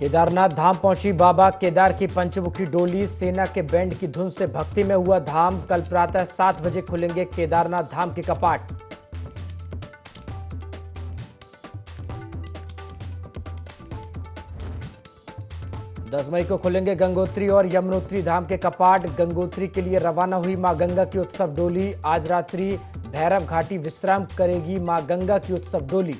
केदारनाथ धाम पहुंची बाबा केदार की पंचमुखी डोली। सेना के बैंड की धुन से भक्ति में हुआ धाम। कल प्रातः 7 बजे खुलेंगे केदारनाथ धाम के कपाट। दस मई को खुलेंगे गंगोत्री और यमुनोत्री धाम के कपाट। गंगोत्री के लिए रवाना हुई मां गंगा की उत्सव डोली। आज रात्रि भैरव घाटी विश्राम करेगी मां गंगा की उत्सव डोली।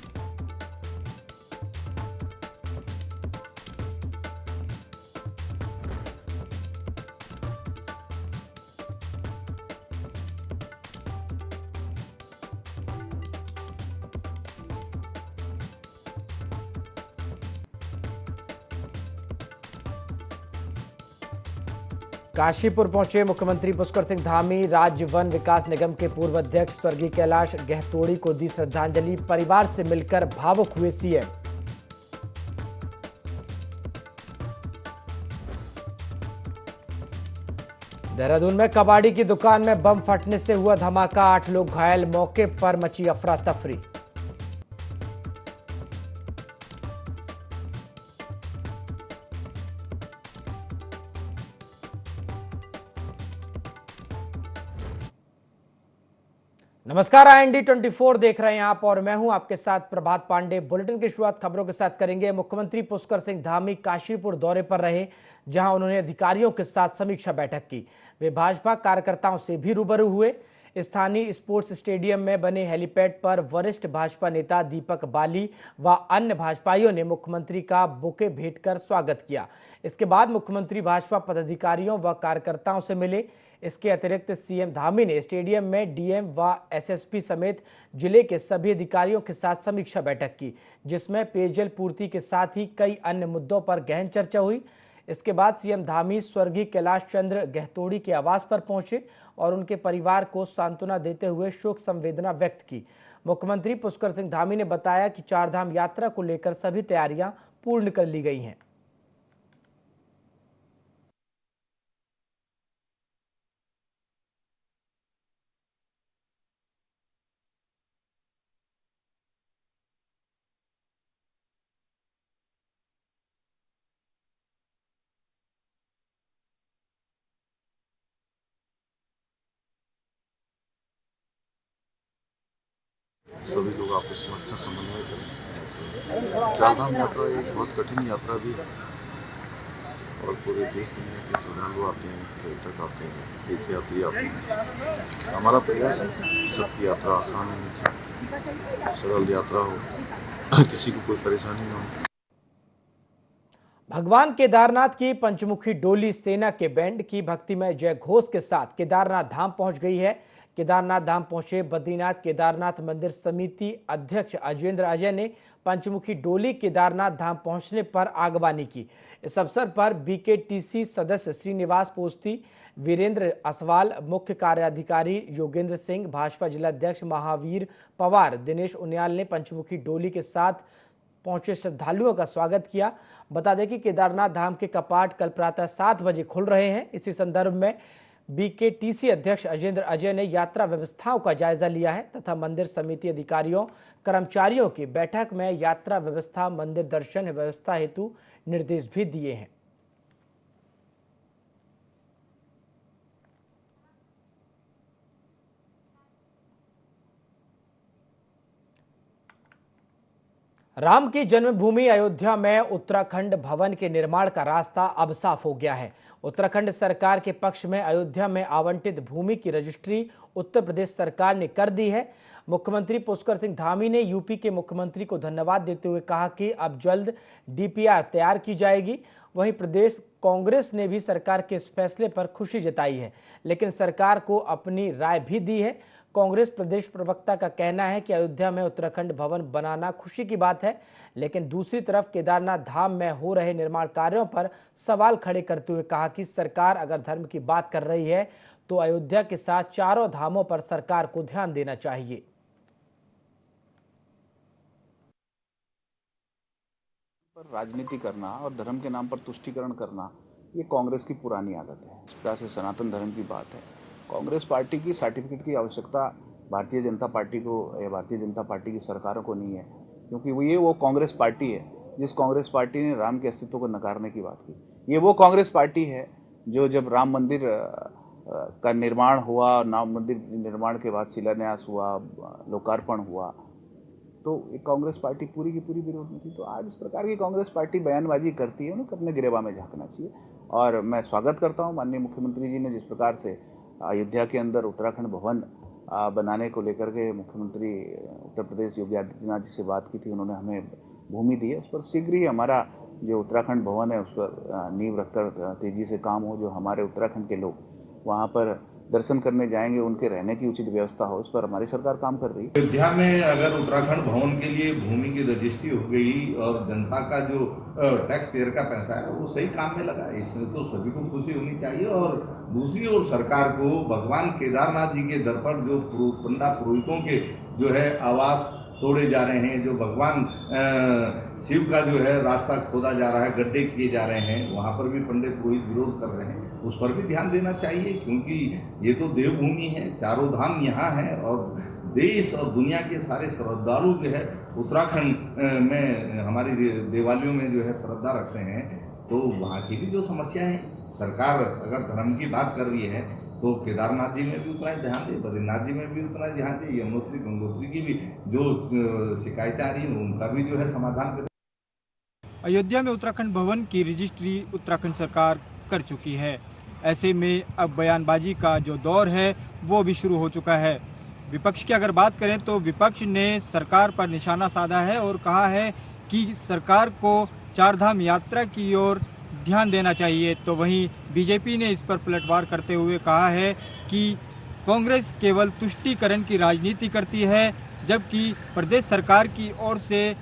काशीपुर पहुंचे मुख्यमंत्री पुष्कर सिंह धामी। राज्य वन विकास निगम के पूर्व अध्यक्ष स्वर्गीय कैलाश गहतोड़ी को दी श्रद्धांजलि। परिवार से मिलकर भावुक हुए सीएम। देहरादून में कबाड़ी की दुकान में बम फटने से हुआ धमाका। 8 लोग घायल। मौके पर मची अफरा तफरी। नमस्कार, IND 24 देख रहे हैं आप और मैं हूं आपके साथ प्रभात पांडे। बुलेटिन की शुरुआत खबरों के साथ करेंगे। मुख्यमंत्री पुष्कर सिंह धामी काशीपुर दौरे पर रहे, जहां उन्होंने अधिकारियों के साथ समीक्षा बैठक की। वे भाजपा कार्यकर्ताओं से भी रूबरू हुए। स्थानीय स्पोर्ट्स स्टेडियम में बने हेलीपैड पर वरिष्ठ भाजपा नेता दीपक बाली व अन्य भाजपाइयों ने मुख्यमंत्री का बुके भेंट कर स्वागत किया। इसके बाद मुख्यमंत्री भाजपा पदाधिकारियों व कार्यकर्ताओं से मिले। इसके अतिरिक्त सीएम धामी ने स्टेडियम में डीएम व एसएसपी समेत जिले के सभी अधिकारियों के साथ समीक्षा बैठक की, जिसमें पेयजल पूर्ति के साथ ही कई अन्य मुद्दों पर गहन चर्चा हुई। इसके बाद सीएम धामी स्वर्गीय कैलाश चंद्र गहतोड़ी के आवास पर पहुंचे और उनके परिवार को सांत्वना देते हुए शोक संवेदना व्यक्त की। मुख्यमंत्री पुष्कर सिंह धामी ने बताया कि चारधाम यात्रा को लेकर सभी तैयारियां पूर्ण कर ली गई हैं। सभी लोग आपस में अच्छा समन्वय करें। चारधाम यात्रा एक बहुत कठिन यात्रा भी है और पूरे देश में के श्रद्धालु आते हैं, पर्यटक आते हैं, तीर्थयात्री आते हैं। हमारा प्रयास है सबकी यात्रा आसान होनी चाहिए, सरल यात्रा हो, किसी को कोई परेशानी न हो। भगवान केदारनाथ की पंचमुखी डोली सेना के बैंड की भक्तिमय जय घोष के साथ केदारनाथ धाम पहुंच गई है। केदारनाथ धाम पहुंचे बद्रीनाथ केदारनाथ मंदिर समिति अध्यक्ष अजेंद्र अजय ने पंचमुखी डोली केदारनाथ धाम पहुंचने पर आगवानी की। इस अवसर पर बीकेटीसी सदस्य श्रीनिवास पोस्ती, वीरेंद्र असवाल, मुख्य कार्याधिकारी योगेंद्र सिंह, भाजपा जिलाध्यक्ष महावीर पवार, दिनेश उनियाल ने पंचमुखी डोली के साथ पहुंचे श्रद्धालुओं का स्वागत किया। बता दें कि केदारनाथ धाम के कपाट कल प्रातः 7 बजे खुल रहे हैं। इसी संदर्भ में बीकेटीसी अध्यक्ष अजेंद्र अजय ने यात्रा व्यवस्थाओं का जायजा लिया है तथा मंदिर समिति अधिकारियों कर्मचारियों की बैठक में यात्रा व्यवस्था, मंदिर दर्शन व्यवस्था हेतु निर्देश भी दिए हैं। राम की जन्मभूमि अयोध्या में उत्तराखंड भवन के निर्माण का रास्ता अब साफ हो गया है। उत्तराखंड सरकार के पक्ष में अयोध्या में आवंटित भूमि की रजिस्ट्री उत्तर प्रदेश सरकार ने कर दी है। मुख्यमंत्री पुष्कर सिंह धामी ने यूपी के मुख्यमंत्री को धन्यवाद देते हुए कहा कि अब जल्द डीपीआर तैयार की जाएगी। वहीं प्रदेश कांग्रेस ने भी सरकार के इस फैसले पर खुशी जताई है, लेकिन सरकार को अपनी राय भी दी है। कांग्रेस प्रदेश प्रवक्ता का कहना है कि अयोध्या में उत्तराखंड भवन बनाना खुशी की बात है, लेकिन दूसरी तरफ केदारनाथ धाम में हो रहे निर्माण कार्यों पर सवाल खड़े करते हुए कहा कि सरकार अगर धर्म की बात कर रही है तो अयोध्या के साथ चारों धामों पर सरकार को ध्यान देना चाहिए। पर राजनीति करना और धर्म के नाम पर तुष्टीकरण करना ये कांग्रेस की पुरानी आदत है। इस प्रकार से सनातन धर्म की बात है। कांग्रेस पार्टी की सर्टिफिकेट की आवश्यकता भारतीय जनता पार्टी को या भारतीय जनता पार्टी की सरकारों को नहीं है, क्योंकि वो कांग्रेस पार्टी है जिस कांग्रेस पार्टी ने राम के अस्तित्व को नकारने की बात की। ये वो कांग्रेस पार्टी है जो जब राम मंदिर का निर्माण हुआ, राम मंदिर निर्माण के बाद शिलान्यास हुआ, लोकार्पण हुआ, तो एक कांग्रेस पार्टी पूरी की पूरी विरोध में थी। तो आज इस प्रकार की कांग्रेस पार्टी बयानबाजी करती है, उन्हें अपने गिरेबा में झांकना चाहिए। और मैं स्वागत करता हूं माननीय मुख्यमंत्री जी ने जिस प्रकार से अयोध्या के अंदर उत्तराखंड भवन बनाने को लेकर के मुख्यमंत्री उत्तर प्रदेश योगी आदित्यनाथ जी से बात की थी, उन्होंने हमें भूमि दी है। उस पर शीघ्र ही हमारा जो उत्तराखंड भवन है उस पर नींव रखकर तेजी से काम हो, जो हमारे उत्तराखंड के लोग वहाँ पर दर्शन करने जाएंगे, उनके रहने की उचित व्यवस्था हो, इस पर हमारी सरकार काम कर रही है। अयोध्या में अगर उत्तराखंड भवन के लिए भूमि की रजिस्ट्री हो गई और जनता का जो टैक्स पेयर का पैसा है वो सही काम में लगा, इसमें तो सभी को खुशी होनी चाहिए। और दूसरी ओर सरकार को भगवान केदारनाथ जी के दर पर जो पंडा पुरोहितों के जो है आवास तोड़े जा रहे हैं, जो भगवान शिव का जो है रास्ता खोदा जा रहा है, गड्ढे किए जा रहे हैं, वहाँ पर भी पंडित पुरोहित विरोध कर रहे हैं, उस पर भी ध्यान देना चाहिए। क्योंकि ये तो देवभूमि है, चारों धाम यहाँ है और देश और दुनिया के सारे श्रद्धालु जो है उत्तराखंड में हमारी देवालयों में जो है श्रद्धा रखते हैं। तो वहाँ की भी जो समस्या है, सरकार अगर धर्म की बात कर रही है तो केदारनाथ जी में भी उतना ही ध्यान दे, बद्रीनाथ जी में भी उतना ही ध्यान दे, यमुनोत्री गंगोत्री की भी जो शिकायतें आ रही हैं उनका भी जो है समाधान करें। अयोध्या में उत्तराखंड भवन की रजिस्ट्री उत्तराखंड सरकार कर चुकी है। ऐसे में अब बयानबाजी का जो दौर है वो भी शुरू हो चुका है। विपक्ष की अगर बात करें तो विपक्ष ने सरकार पर निशाना साधा है और कहा है कि सरकार को चारधाम यात्रा की ओर ध्यान देना चाहिए। तो वहीं बीजेपी ने इस पर पलटवार करते हुए कहा है कि कांग्रेस केवल तुष्टीकरण की राजनीति करती है, जबकि प्रदेश सरकार की ओर से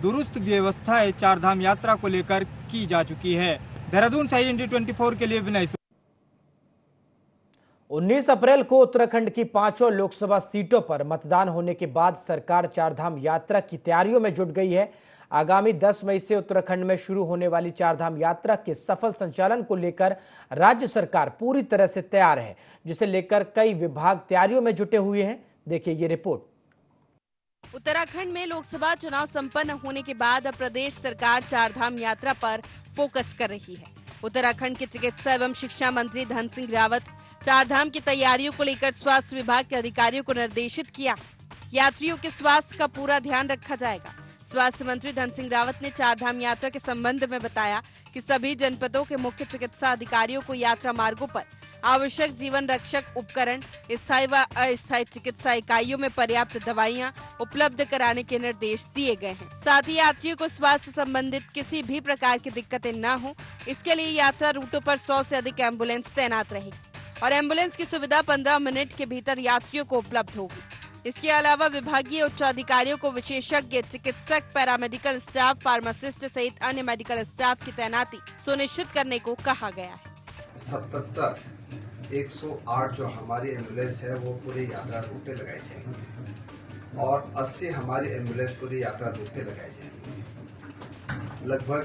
दुरुस्त व्यवस्थाएं चारधाम यात्रा को लेकर की जा चुकी है। देहरादून से IND24 के लिए विनय। 19 अप्रैल को उत्तराखंड की 5 लोकसभा सीटों पर मतदान होने के बाद सरकार चारधाम यात्रा की तैयारियों में जुट गई है। आगामी 10 मई से उत्तराखंड में शुरू होने वाली चारधाम यात्रा के सफल संचालन को लेकर राज्य सरकार पूरी तरह से तैयार है, जिसे लेकर कई विभाग तैयारियों में जुटे हुए हैं। देखिए ये रिपोर्ट। उत्तराखंड में लोकसभा चुनाव संपन्न होने के बाद अब प्रदेश सरकार चारधाम यात्रा पर फोकस कर रही है। उत्तराखंड के चिकित्सा एवं शिक्षा मंत्री धन सिंह रावत चारधाम की तैयारियों को लेकर स्वास्थ्य विभाग के अधिकारियों को निर्देशित किया। यात्रियों के स्वास्थ्य का पूरा ध्यान रखा जाएगा। स्वास्थ्य मंत्री धन सिंह रावत ने चारधाम यात्रा के संबंध में बताया कि सभी जनपदों के मुख्य चिकित्सा अधिकारियों को यात्रा मार्गों पर आवश्यक जीवन रक्षक उपकरण, स्थायी व अस्थायी चिकित्सा इकाइयों में पर्याप्त दवाइयां उपलब्ध कराने के निर्देश दिए गए हैं। साथ ही यात्रियों को स्वास्थ्य संबंधित किसी भी प्रकार की दिक्कतें न हो, इसके लिए यात्रा रूटों पर 100 से अधिक एम्बुलेंस तैनात रहेगी और एम्बुलेंस की सुविधा 15 मिनट के भीतर यात्रियों को उपलब्ध होगी। इसके अलावा विभागीय उच्च अधिकारियों को विशेषज्ञ चिकित्सक, पैरामेडिकल स्टाफ, फार्मासिस्ट सहित अन्य मेडिकल स्टाफ की तैनाती सुनिश्चित करने को कहा गया है। 108 जो हमारी एम्बुलेंस है वो पूरी यात्रा रूट पे लगाई जाएगी और 80 हमारी एम्बुलेंस पूरी यात्रा रूट पे लगाई जाएगी। लगभग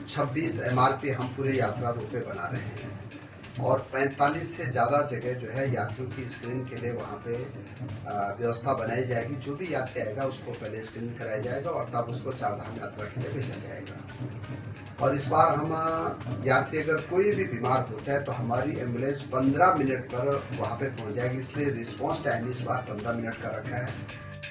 26 MRP हम पूरे यात्रा रूट पे बना रहे हैं और 45 से ज़्यादा जगह जो है यात्रियों की स्क्रीनिंग के लिए वहाँ पे व्यवस्था बनाई जाएगी। जो भी यात्री आएगा उसको पहले स्क्रीनिंग कराया जाएगा और तब उसको चारधाम यात्रा के लिए भेजा जाएगा। और इस बार हम यात्री अगर कोई भी बीमार होता है तो हमारी एम्बुलेंस 15 मिनट पर वहाँ पे पहुँच जाएगी, इसलिए रिस्पॉन्स टाइम इस बार 15 मिनट का रखा है।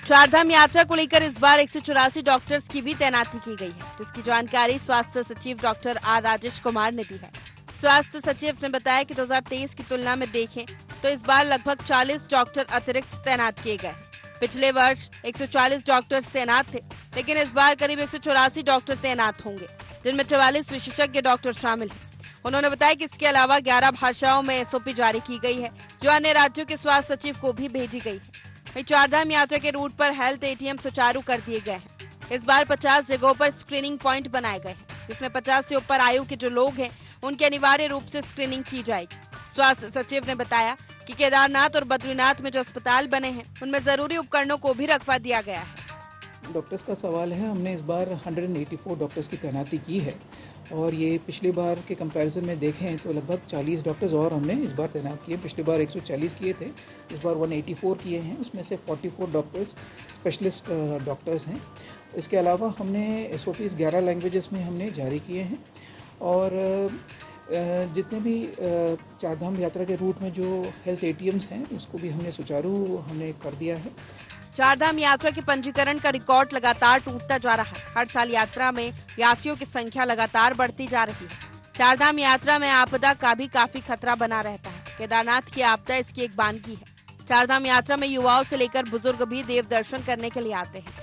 चारधाम यात्रा को लेकर इस बार 184 डॉक्टर्स की भी तैनाती की गई है, जिसकी जानकारी स्वास्थ्य सचिव डॉक्टर R राजेश कुमार ने दी है। स्वास्थ्य सचिव ने बताया कि 2023 की तुलना में देखें तो इस बार लगभग 40 डॉक्टर अतिरिक्त तैनात किए गए। पिछले वर्ष 140 डॉक्टर्स तैनात थे, लेकिन इस बार करीब 184 डॉक्टर तैनात होंगे, जिनमें 44 विशेषज्ञ डॉक्टर शामिल हैं। उन्होंने बताया कि इसके अलावा 11 भाषाओं में SOP जारी की गई है, जो अन्य राज्यों के स्वास्थ्य सचिव को भी भेजी गई है। वहीं चारधाम यात्रा के रूट पर हेल्थ ATM सुचारू कर दिए गए हैं। इस बार 50 जगहों पर स्क्रीनिंग पॉइंट बनाए गए हैं, जिसमें 50 से ऊपर आयु के जो लोग हैं उनकी अनिवार्य रूप से स्क्रीनिंग की जाएगी। स्वास्थ्य सचिव ने बताया कि केदारनाथ और बद्रीनाथ में जो अस्पताल बने हैं उनमें जरूरी उपकरणों को भी रखवा दिया गया है। डॉक्टर्स का सवाल है, हमने इस बार 184 डॉक्टर्स की तैनाती की है और ये पिछली बार के कंपैरिजन में देखें तो लगभग 40 डॉक्टर्स और हमने इस बार तैनात किए। पिछली बार 140 किए थे, इस बार 184 किए हैं। उसमें से 44 डॉक्टर्स स्पेशलिस्ट डॉक्टर्स हैं इसके अलावा हमने SOPs 11 लैंग्वेजेस में हमने जारी किए हैं और जितने भी चारधाम यात्रा के रूट में जो हेल्थ ATMs हैं उसको भी हमने कर दिया है। चारधाम यात्रा के पंजीकरण का रिकॉर्ड लगातार टूटता जा रहा है। हर साल यात्रा में यात्रियों की संख्या लगातार बढ़ती जा रही है। चारधाम यात्रा में आपदा का भी काफी खतरा बना रहता है। केदारनाथ की आपदा इसकी एक बानगी है। चारधाम यात्रा में युवाओं से लेकर बुजुर्ग भी देव दर्शन करने के लिए आते हैं।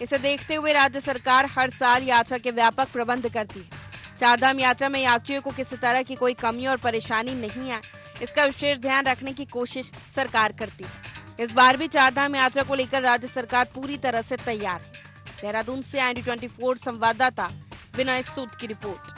इसे देखते हुए राज्य सरकार हर साल यात्रा के व्यापक प्रबंध करती है। चारधाम यात्रा में यात्रियों को किसी तरह की कोई कमी और परेशानी नहीं आए, इसका विशेष ध्यान रखने की कोशिश सरकार करती है। इस बार भी चारधाम यात्रा को लेकर राज्य सरकार पूरी तरह से तैयार है। देहरादून से IND24 संवाददाता विनय सूद की रिपोर्ट।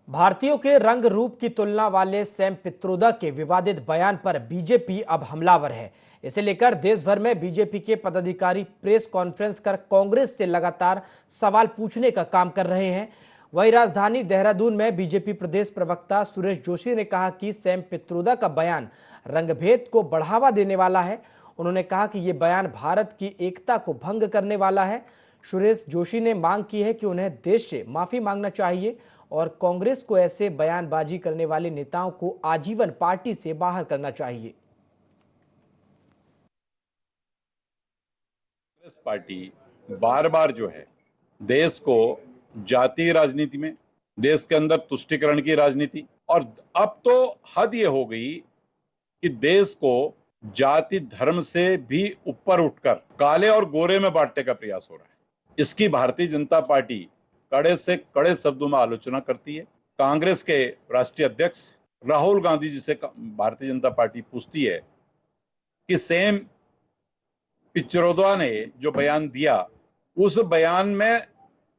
भारतीयों के रंग रूप की तुलना वाले सैम पित्रोदा के विवादित बयान पर बीजेपी अब हमलावर है। इसे लेकर देश भर में बीजेपी के पदाधिकारी प्रेस कॉन्फ्रेंस कर कांग्रेस से लगातार सवाल पूछने का काम कर रहे हैं। वहीं राजधानी देहरादून में बीजेपी प्रदेश प्रवक्ता सुरेश जोशी ने कहा कि सैम पित्रोदा का बयान रंगभेद को बढ़ावा देने वाला है। उन्होंने कहा कि ये बयान भारत की एकता को भंग करने वाला है। सुरेश जोशी ने मांग की है कि उन्हें देश से माफी मांगना चाहिए और कांग्रेस को ऐसे बयानबाजी करने वाले नेताओं को आजीवन पार्टी से बाहर करना चाहिए। कांग्रेस पार्टी बार बार जो है देश को जातीय राजनीति में, देश के अंदर तुष्टीकरण की राजनीति, और अब तो हद ये हो गई कि देश को जाति धर्म से भी ऊपर उठकर काले और गोरे में बांटने का प्रयास हो रहा है। इसकी भारतीय जनता पार्टी कड़े से कड़े शब्दों में आलोचना करती है। कांग्रेस के राष्ट्रीय अध्यक्ष राहुल गांधी जी से भारतीय जनता पार्टी पूछती है कि सैम पित्रोदा ने जो बयान दिया, उस बयान में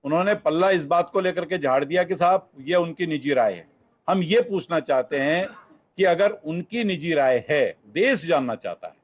उन्होंने पल्ला इस बात को लेकर के झाड़ दिया कि साहब ये उनकी निजी राय है। हम ये पूछना चाहते हैं कि अगर उनकी निजी राय है, देश जानना चाहता है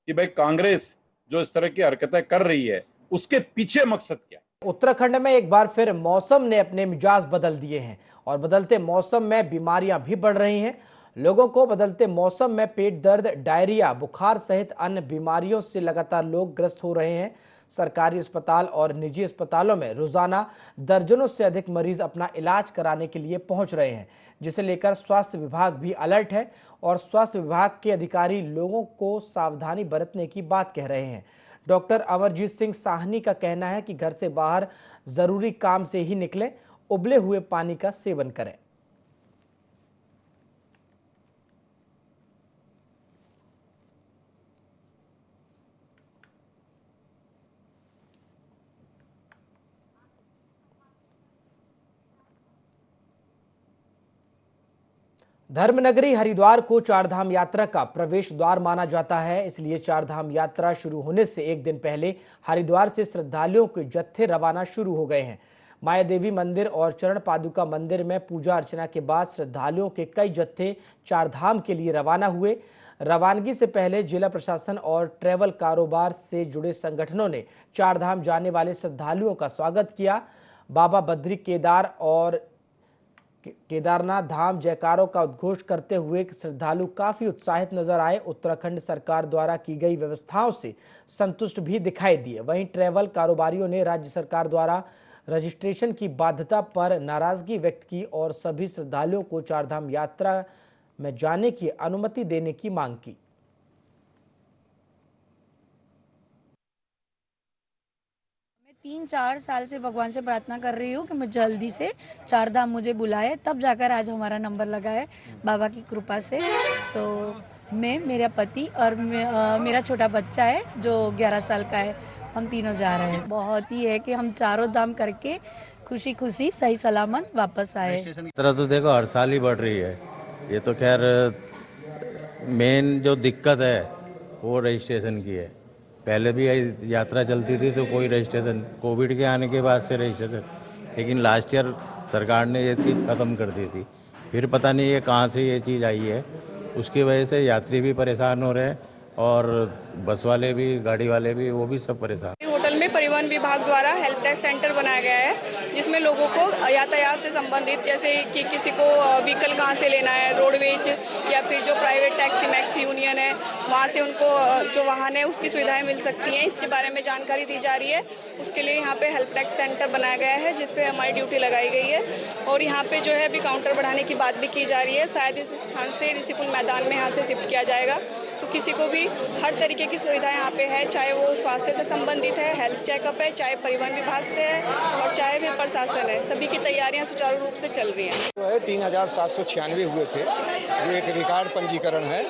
कि भाई कांग्रेस जो इस तरह की हरकतें कर रही है उसके पीछे मकसद क्या है। उत्तराखंड में एक बार फिर मौसम ने अपने मिजाज बदल दिए हैं और बदलते मौसम में बीमारियां भी बढ़ रही हैं। लोगों को बदलते मौसम में पेट दर्द, डायरिया, बुखार सहित अन्य बीमारियों से लगातार लोग ग्रस्त हो रहे हैं। सरकारी अस्पताल और निजी अस्पतालों में रोजाना दर्जनों से अधिक मरीज अपना इलाज कराने के लिए पहुंच रहे हैं, जिसे लेकर स्वास्थ्य विभाग भी अलर्ट है और स्वास्थ्य विभाग के अधिकारी लोगों को सावधानी बरतने की बात कह रहे हैं। डॉक्टर अमरजीत सिंह साहनी का कहना है कि घर से बाहर जरूरी काम से ही निकलें, उबले हुए पानी का सेवन करें। धर्मनगरी हरिद्वार को चारधाम यात्रा का प्रवेश द्वार माना जाता है, इसलिए चारधाम यात्रा शुरू होने से एक दिन पहले हरिद्वार से श्रद्धालुओं के जत्थे रवाना शुरू हो गए हैं। माया देवी मंदिर और चरण पादुका मंदिर में पूजा अर्चना के बाद श्रद्धालुओं के कई जत्थे चारधाम के लिए रवाना हुए। रवानगी से पहले जिला प्रशासन और ट्रैवल कारोबार से जुड़े संगठनों ने चारधाम जाने वाले श्रद्धालुओं का स्वागत किया। बाबा बद्री केदार और केदारनाथ धाम जयकारों का उद्घोष करते हुए श्रद्धालु काफी उत्साहित नजर आए। उत्तराखंड सरकार द्वारा की गई व्यवस्थाओं से संतुष्ट भी दिखाई दिए। वहीं ट्रैवल कारोबारियों ने राज्य सरकार द्वारा रजिस्ट्रेशन की बाध्यता पर नाराजगी व्यक्त की और सभी श्रद्धालुओं को चारधाम यात्रा में जाने की अनुमति देने की मांग की। मैं 3-4 साल से भगवान से प्रार्थना कर रही हूँ कि मैं जल्दी से चारधाम मुझे बुलाए, तब जाकर आज हमारा नंबर लगा है बाबा की कृपा से। तो मैं, मेरा पति और मेरा छोटा बच्चा है जो 11 साल का है, हम तीनों जा रहे हैं। बहुत ही है कि हम चारों धाम करके खुशी खुशी सही सलामत वापस आए। तरह तो देखो हर साल ही बढ़ रही है। ये तो खैर मेन जो दिक्कत है वो रजिस्ट्रेशन की है। पहले भी यात्रा चलती थी तो कोई रजिस्ट्रेशन, कोविड के आने के बाद से रजिस्ट्रेशन, लेकिन लास्ट ईयर सरकार ने ये चीज़ ख़त्म कर दी थी। फिर पता नहीं ये कहाँ से ये चीज़ आई है, उसकी वजह से यात्री भी परेशान हो रहे हैं और बस वाले भी, गाड़ी वाले भी, वो भी सब परेशान। होटल में में परिवहन विभाग द्वारा हेल्प डेस्क सेंटर बनाया गया है, जिसमें लोगों को यातायात से संबंधित, जैसे कि किसी को व्हीकल कहाँ से लेना है, रोडवेज या फिर जो प्राइवेट टैक्सी मैक्स यूनियन है वहाँ से उनको जो वाहन है उसकी सुविधाएं मिल सकती हैं, इसके बारे में जानकारी दी जा रही है। उसके लिए यहाँ पे हेल्प डेस्क सेंटर बनाया गया है, जिस पे हमारी ड्यूटी लगाई गई है। और यहाँ पे जो है अभी काउंटर बढ़ाने की बात भी की जा रही है, शायद इस स्थान से ऋषिकुल मैदान में यहाँ से शिफ्ट किया जाएगा। तो किसी को भी हर तरीके की सुविधा यहाँ पे है, चाहे वो स्वास्थ्य से संबंधित है, हेल्थ चेकअप है, चाहे परिवहन विभाग से है और चाहे भी प्रशासन है, सभी की तैयारियां सुचारू रूप से चल रही हैं। तो 3796 हुए थे, जो एक रिकॉर्ड पंजीकरण है।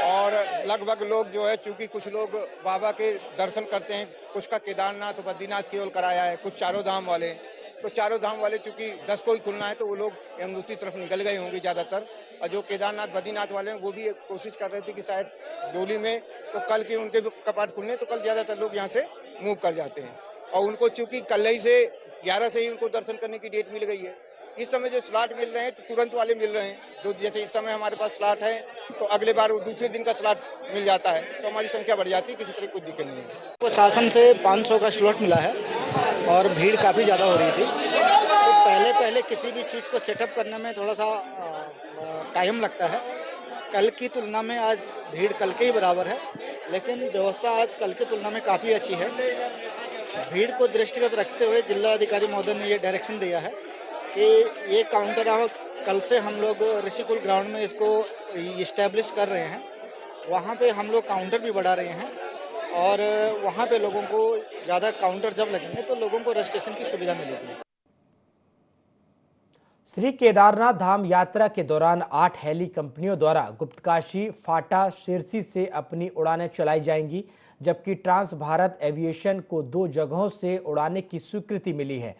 और लगभग लोग जो है, चूंकि कुछ लोग बाबा के दर्शन करते हैं, कुछ का केदारनाथ बद्रीनाथ केवल कराया है, कुछ चारों धाम वाले, तो चारों धाम वाले चूंकि 10 को ही खुलना है तो वो लोग यमुनोत्री तरफ निकल गए होंगे ज़्यादातर। और जो केदारनाथ बद्रीनाथ वाले हैं वो भी कोशिश कर रहे थे कि शायद डोली में तो कल के उनके भी कपाट खुलने, तो कल ज़्यादातर लोग यहाँ से मूव कर जाते हैं। और उनको चूंकि कल ही से 11 से ही उनको दर्शन करने की डेट मिल गई है। इस समय जो स्लॉट मिल रहे हैं तो तुरंत वाले मिल रहे हैं, तो जैसे इस समय हमारे पास स्लॉट है तो अगले बार वो दूसरे दिन का स्लॉट मिल जाता है, तो हमारी संख्या बढ़ जाती है, किसी तरह कोई दिक्कत नहीं है। तो शासन से 500 का स्लॉट मिला है और भीड़ काफ़ी ज़्यादा हो रही थी। तो पहले किसी भी चीज़ को सेटअप करने में थोड़ा सा टाइम लगता है। कल की तुलना में आज भीड़ कल के ही बराबर है, लेकिन व्यवस्था आज कल की तुलना में काफ़ी अच्छी है। भीड़ को दृष्टिगत रखते हुए जिला अधिकारी महोदय ने ये डायरेक्शन दिया है कि ये काउंटर कल से हम लोग ऋषिकुल ग्राउंड में इसको इस्टेब्लिश कर रहे हैं। वहाँ पे हम लोग काउंटर भी बढ़ा रहे हैं और वहाँ पे लोगों को ज़्यादा काउंटर जब लगेंगे तो लोगों को रजिस्ट्रेशन की सुविधा मिलेगी। श्री केदारनाथ धाम यात्रा के दौरान 8 हेली कंपनियों द्वारा गुप्तकाशी, फाटा, शिरसी से अपनी उड़ानें चलाई जाएंगी, जबकि ट्रांस भारत एविएशन को 2 जगहों से उड़ाने की स्वीकृति मिली है।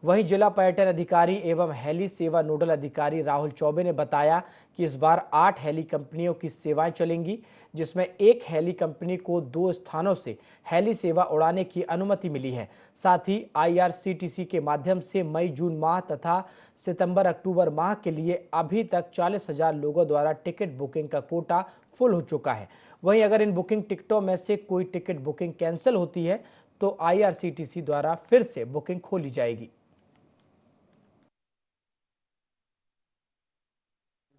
वहीं जिला पर्यटन अधिकारी एवं हेली सेवा नोडल अधिकारी राहुल चौबे ने बताया कि इस बार 8 हेली कंपनियों की सेवाएं चलेंगी, जिसमें एक हेली कंपनी को 2 स्थानों से हेली सेवा उड़ाने की अनुमति मिली है। साथ ही IRCTC के माध्यम से मई-जून माह तथा सितंबर-अक्टूबर माह के लिए अभी तक 40,000 लोगों द्वारा टिकट बुकिंग का कोटा फुल हो चुका है। वहीं अगर इन बुकिंग टिकटों में से कोई टिकट बुकिंग कैंसिल होती है तो IRCTC द्वारा फिर से बुकिंग खोली जाएगी।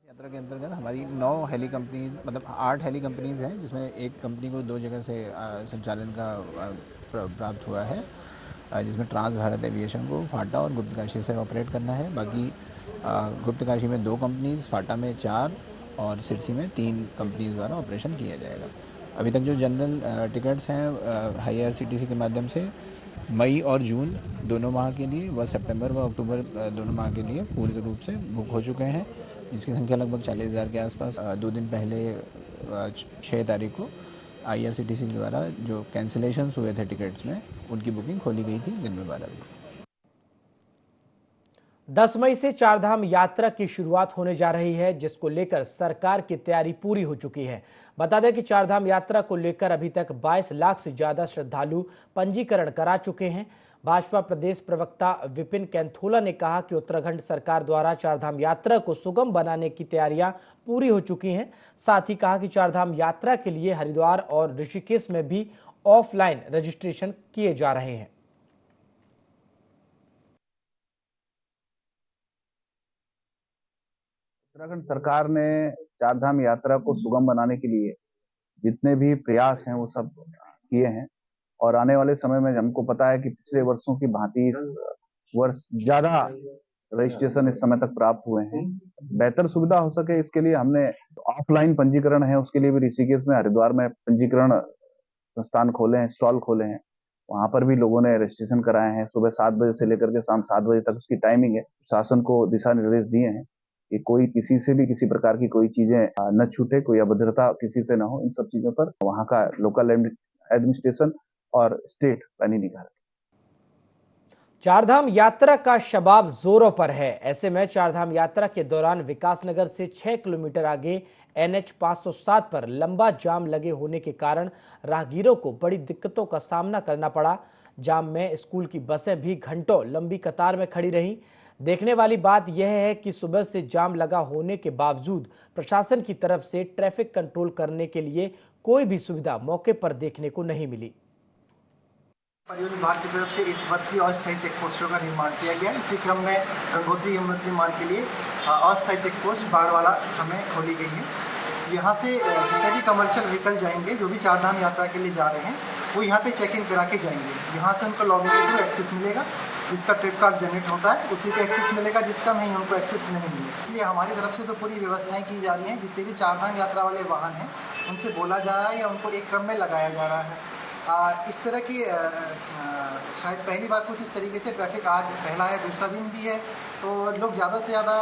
यात्रा के अंतर्गत हमारी 9 हेली कंपनीज, मतलब 8 हेली कंपनीज हैं, जिसमें एक कंपनी को 2 जगह से संचालन का प्राप्त हुआ है, जिसमें ट्रांस भारत एविएशन को फाटा और गुप्तकाशी से ऑपरेट करना है। बाकी गुप्तकाशी में 2 कंपनीज, फाटा में 4 और सिरसी में 3 कंपनीज द्वारा ऑपरेशन किया जाएगा। अभी तक जो जनरल टिकट्स हैं IRCTC के माध्यम से मई और जून दोनों माह के लिए व सितंबर व अक्टूबर दोनों माह के लिए पूर्ण रूप से बुक हो चुके हैं, जिसकी संख्या लगभग 40,000 के आसपास। 2 दिन पहले 6 तारीख को IRCTC द्वारा जो कैंसिलेशंस हुए थे टिकट्स में, उनकी बुकिंग खोली गई थी दिन में 12 बजे। 10 मई से चारधाम यात्रा की शुरुआत होने जा रही है, जिसको लेकर सरकार की तैयारी पूरी हो चुकी है। बता दें कि चारधाम यात्रा को लेकर अभी तक 22 लाख से ज्यादा श्रद्धालु पंजीकरण करा चुके हैं। भाजपा प्रदेश प्रवक्ता विपिन कैंथोला ने कहा कि उत्तराखंड सरकार द्वारा चारधाम यात्रा को सुगम बनाने की तैयारियां पूरी हो चुकी हैं। साथ ही कहा कि चारधाम यात्रा के लिए हरिद्वार और ऋषिकेश में भी ऑफलाइन रजिस्ट्रेशन किए जा रहे हैं। उत्तराखंड सरकार ने चारधाम यात्रा को सुगम बनाने के लिए जितने भी प्रयास हैं वो सब किए हैं, और आने वाले समय में हमको पता है कि पिछले वर्षों की भांति इस वर्ष ज्यादा रजिस्ट्रेशन इस समय तक प्राप्त हुए हैं। बेहतर सुविधा हो सके इसके लिए हमने ऑफलाइन पंजीकरण है, उसके लिए भी ऋषिकेश में, हरिद्वार में पंजीकरण संस्थान खोले हैं, स्टॉल खोले हैं। वहां पर भी लोगों ने रजिस्ट्रेशन कराए हैं। सुबह 7 बजे से लेकर के शाम 7 बजे तक उसकी टाइमिंग है। शासन को दिशा निर्देश दिए हैं कि कोई किसी से भी किसी प्रकार की कोई चीजें न छूटे, कोई अभद्रता किसी से न हो। इन सब चीजों पर वहां का लोकल एडमिनिस्ट्रेशन और स्टेट पैनी निगाह रखे। चारधाम यात्रा का शबाब जोरों पर है। ऐसे में चारधाम यात्रा के दौरान विकासनगर से 6 किलोमीटर आगे NH 507 पर लंबा जाम लगे होने के कारण राहगीरों को बड़ी दिक्कतों का सामना करना पड़ा। जाम में स्कूल की बसें भी घंटों लंबी कतार में खड़ी रहीं। देखने वाली बात यह है कि सुबह से जाम लगा होने के बावजूद प्रशासन की तरफ से ट्रैफिक कंट्रोल करने के लिए कोई भी सुविधा मौके पर देखने को नहीं मिली। परिवहन विभाग की तरफ से इस वर्ष भी अस्थायी चेक पोस्टों का निर्माण किया गया। इसी क्रम में गंगोत्री यमुनोत्री मार्ग के लिए अस्थायी चेक पोस्ट बाड़वाला हमें खोली गई है। यहाँ से जितने भी कमर्शियल व्हीकल जाएंगे, जो भी चारधाम यात्रा के लिए जा रहे हैं, वो यहाँ पे चेक इन करा के जाएंगे। यहाँ से उनको लॉगिन के थ्रू एक्सेस मिलेगा, जिसका ट्रिप कार्ड जनरेट होता है उसी पे एक्सेस मिलेगा, जिसका नहीं उनको एक्सेस नहीं मिलेगा। इसलिए हमारी तरफ से तो पूरी व्यवस्थाएं की जा रही हैं। जितने भी चारधाम यात्रा वाले वाहन हैं उनसे बोला जा रहा है या उनको एक क्रम में लगाया जा रहा है। इस तरह की शायद पहली बार कुछ इस तरीके से ट्रैफिक आज पहला है, दूसरा दिन भी है, तो लोग ज़्यादा से ज़्यादा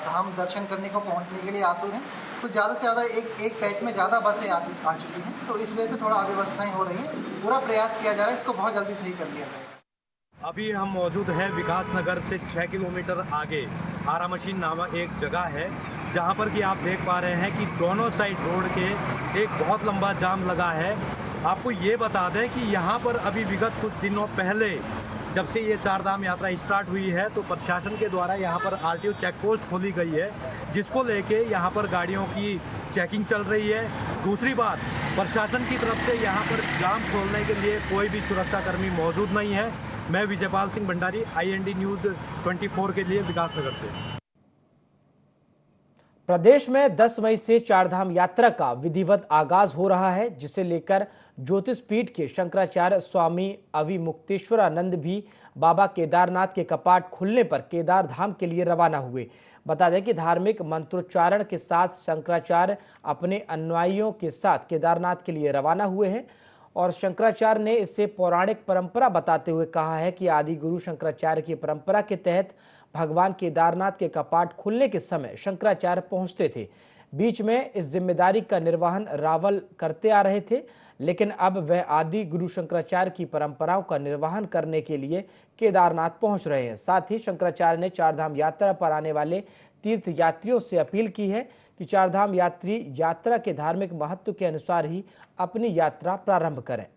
धाम दर्शन करने को पहुंचने के लिए आतुर हैं। तो ज़्यादा से ज़्यादा एक पैच में ज़्यादा बसें आ चुकी हैं, तो इस वजह से थोड़ा अव्यवस्थाएं हो रही हैं। पूरा प्रयास किया जा रहा है इसको बहुत जल्दी सही कर लिया जाएगा। अभी हम मौजूद हैं विकास नगर से 6 किलोमीटर आगे आरा मशीन नामक एक जगह है, जहां पर कि आप देख पा रहे हैं कि दोनों साइड रोड के एक बहुत लंबा जाम लगा है। आपको ये बता दें कि यहाँ पर अभी विगत कुछ दिनों पहले जब से ये चारधाम यात्रा स्टार्ट हुई है, तो प्रशासन के द्वारा यहाँ पर आरटीओ चेक पोस्ट खोली गई है, जिसको लेके यहाँ पर गाड़ियों की चेकिंग चल रही है। दूसरी बात, प्रशासन की तरफ से यहाँ पर जाम खोलने के लिए कोई भी सुरक्षाकर्मी मौजूद नहीं है। मैं विजयपाल सिंह भंडारी, IND न्यूज़ 24 के लिए विकासनगर से। प्रदेश में 10 मई से चारधाम यात्रा का विधिवत आगाज हो रहा है, जिसे लेकर ज्योतिष पीठ के शंकराचार्य स्वामी अविमुक्तेश्वरानंद भी बाबा केदारनाथ के कपाट खुलने पर केदार धाम के लिए रवाना हुए। बता दें कि धार्मिक मंत्रोच्चारण के साथ शंकराचार्य अपने अनुयायियों के साथ केदारनाथ के लिए रवाना हुए हैं और शंकराचार्य ने इसे पौराणिक परंपरा बताते हुए कहा है कि आदि गुरु शंकराचार्य की परंपरा के तहत भगवान केदारनाथ के कपाट खुलने के समय शंकराचार्य पहुंचते थे। बीच में इस जिम्मेदारी का निर्वहन रावल करते आ रहे थे, लेकिन अब वह आदि गुरु शंकराचार्य की परंपराओं का निर्वहन करने के लिए केदारनाथ पहुंच रहे हैं। साथ ही शंकराचार्य ने चारधाम यात्रा पर आने वाले तीर्थ यात्रियों से अपील की है कि चारधाम यात्री यात्रा के धार्मिक महत्व के अनुसार ही अपनी यात्रा प्रारंभ करें।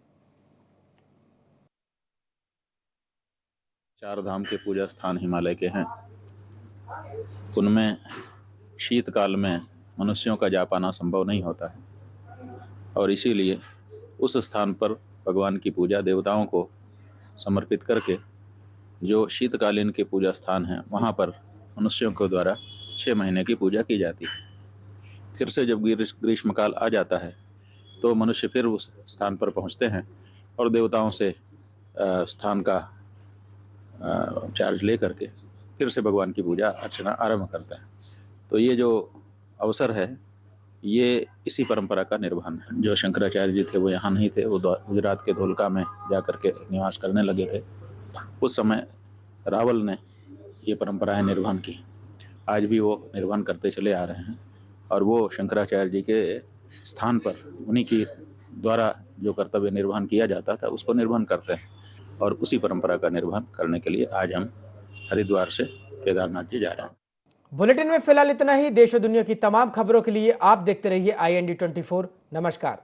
चारधाम के पूजा स्थान हिमालय के हैं। उनमें शीतकाल में मनुष्यों का जा पाना संभव नहीं होता है और इसीलिए उस स्थान पर भगवान की पूजा देवताओं को समर्पित करके जो शीतकालीन के पूजा स्थान हैं वहाँ पर मनुष्यों के द्वारा 6 महीने की पूजा की जाती है। फिर से जब ग्रीष्मकाल आ जाता है तो मनुष्य फिर उस स्थान पर पहुँचते हैं और देवताओं से स्थान का चार्ज ले करके फिर से भगवान की पूजा अर्चना आरंभ करते हैं। तो ये जो अवसर है ये इसी परंपरा का निर्वहन है। जो शंकराचार्य जी थे वो यहाँ नहीं थे, वो गुजरात के धोलका में जा करके निवास करने लगे थे। उस समय रावल ने ये परंपराएं निर्वहन की, आज भी वो निर्वहन करते चले आ रहे हैं और वो शंकराचार्य जी के स्थान पर उन्हीं की द्वारा जो कर्तव्य निर्वहन किया जाता था उसको निर्वहन करते हैं और उसी परंपरा का निर्वहन करने के लिए आज हम हरिद्वार से केदारनाथ जी जा रहे हैं। बुलेटिन में फिलहाल इतना ही। देश और दुनिया की तमाम खबरों के लिए आप देखते रहिए IND 24। नमस्कार।